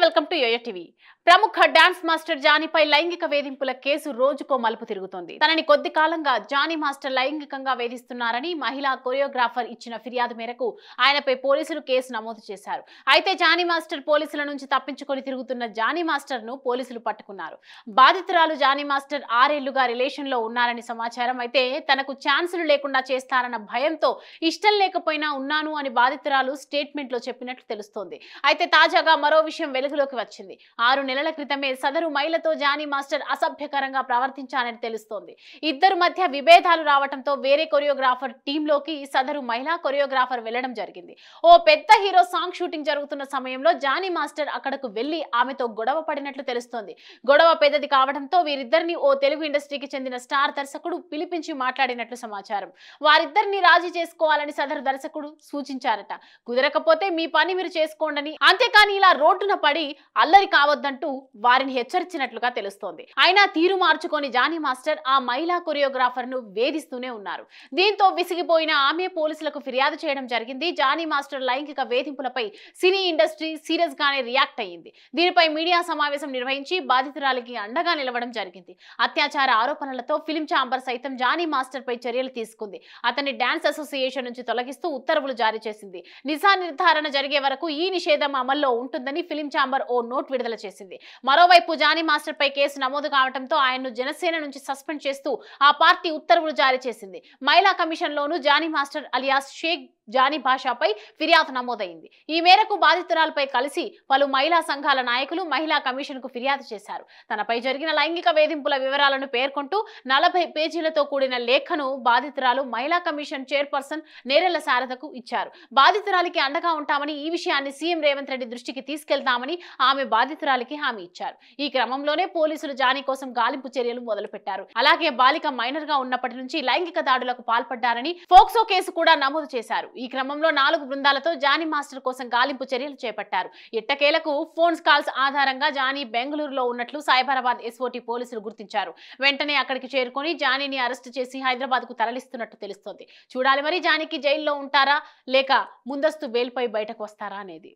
Welcome to YoYo TV. ప్రముఖ dance master జానీపై లైంగిక వేధింపుల కేసు రోజుకో మలుపు తిరుగుతోంది. తనని కొద్ది కాలంగా జానీ మాస్టర్ లైంగికంగా వేధిస్తున్నారని మహిళా కొరియోగ్రాఫర్ ఇచ్చిన ఫిర్యాదు మేరకు ఆయనపై పోలీసులు కేసు నమోదు చేశారు. అయితే జానీ మాస్టర్ పోలీసుల నుంచి తప్పించుకొని తిరుగుతున్న జానీ మాస్టర్ ను పోలీసులు పట్టుకున్నారు. బాధితురాలు జానీ మాస్టర్ 6 ఏళ్లుగా రిలేషన్ లో ఉన్నారని సమాచారం. అయితే తనకు ఛాన్సులు లేకుండా చేస్తారన్న భయంతో ఇష్టం లేకపోయినా ఉన్నాను అని బాధితురాలు స్టేట్మెంట్ లో చెప్పినట్లు తెలుస్తోంది. అయితే తాజాగా మరో విషయం వెలుగులోకి వచ్చింది. 6 నెలల క్రితమే సదరు మహిళతో జానీ మాస్టర్ అసభ్యకరంగా ప్రవర్తించారని తెలుస్తోంది. ఇద్దరు మధ్య విభేదాలు రావడంతో వేరే కొరియోగ్రాఫర్ టీంలోకి సదరు మహిళా కొరియోగ్రాఫర్ వెళ్లడం జరిగింది. ఓ పెద్ద హీరో సాంగ్ షూటింగ్ జరుగుతున్న సమయంలో జానీ మాస్టర్ అక్కడకు వెళ్లి ఆమెతో గొడవ పడినట్లు తెలుస్తోంది. గొడవ పెద్దది కావడంతో వీరిద్దరిని ఓ తెలుగు ఇండస్ట్రీకి చెందిన స్టార్ దర్శకుడు పిలిపించి మాట్లాడినట్లు సమాచారం. వారిద్దరిని రాజీ చేసుకోవాలని సదరు దర్శకుడు సూచించారట. కుదరకపోతే మీ పని మీరు చేసుకోండి, అంతేకాని ఇలా రోడ్డున పడి అల్లరి కావద్దంటూ వారిని హెచ్చరించినట్లుగా తెలుస్తోంది. అయినా తీరు మార్చుకొని జానీ మాస్టర్ ఆ మహిళా కొరియోగ్రాఫర్ ను వేధిస్తూనే ఉన్నారు. దీంతో విసిగిపోయిన ఆమె పోలీసులకు ఫిర్యాదు చేయడం జరిగింది. జానీ మాస్టర్ లైంగిక వేధింపులపై సినీ ఇండస్ట్రీ సీరియస్ గానే రియాక్ట్ అయ్యింది. దీనిపై మీడియా సమావేశం నిర్వహించి బాధితురాలికి అండగా నిలవడం జరిగింది. అత్యాచార ఆరోపణలతో ఫిల్మ్ ఛాంబర్ సైతం జానీ మాస్టర్ పై చర్యలు తీసుకుంది. అతన్ని డాన్స్ అసోసియేషన్ నుంచి తొలగిస్తూ ఉత్తర్వులు జారీ చేసింది. నిజా నిర్ధారణ జరిగే వరకు ఈ నిషేధం అమల్లో ఉంటుందని ఫిల్మ్ ఛాంబర్ ఓ నోట్ విడుదల చేసింది. మరోవైపు జానీ మాస్టర్ పై కేసు నమోదు కావడంతో ఆయన్ను జనసేన నుంచి సస్పెండ్ చేస్తూ ఆ పార్టీ ఉత్తర్వులు జారీ చేసింది. మహిళా కమిషన్ లోను జానీ మాస్టర్ అలియాస్ షేక్ జానీ భాషపై ఫిర్యాదు నమోదైంది. ఈ మేరకు బాధితురాలపై కలిసి పలు మహిళా సంఘాల నాయకులు మహిళా కమిషన్ కు ఫిర్యాదు చేశారు. తనపై జరిగిన లైంగిక వేధింపుల వివరాలను పేర్కొంటూ 40 పేజీలతో కూడిన లేఖను బాధితురాలు మహిళా కమిషన్ చైర్పర్సన్ నేరెళ్ల శారదకు ఇచ్చారు. బాధితురాలికి అండగా ఉంటామని, ఈ విషయాన్ని సీఎం రేవంత్ రెడ్డి దృష్టికి తీసుకెళ్తామని ఆమె బాధితురాలికి హామీ ఇచ్చారు. ఈ క్రమంలోనే పోలీసులు జానీ కోసం గాలింపు చర్యలు మొదలుపెట్టారు. అలాగే బాలిక మైనర్ గా ఉన్నప్పటి నుంచి లైంగిక దాడులకు పాల్పడ్డారని ఫోక్సో కేసు కూడా నమోదు చేశారు. ఈ క్రమంలో 4 బృందాలతో జానీ మాస్టర్ కోసం గాలింపు చర్యలు చేపట్టారు. ఎట్టకేలకు ఫోన్ కాల్స్ ఆధారంగా జానీ బెంగళూరులో ఉన్నట్లు సైబరాబాద్ ఎస్ఓటీ పోలీసులు గుర్తించారు. వెంటనే అక్కడికి చేరుకొని జానీని అరెస్టు చేసి హైదరాబాద్ కు తరలిస్తున్నట్టు తెలుస్తోంది. చూడాలి మరి జానీకి జైల్లో ఉంటారా లేక ముందస్తు బెయిల్ పై బయటకు వస్తారా అనేది.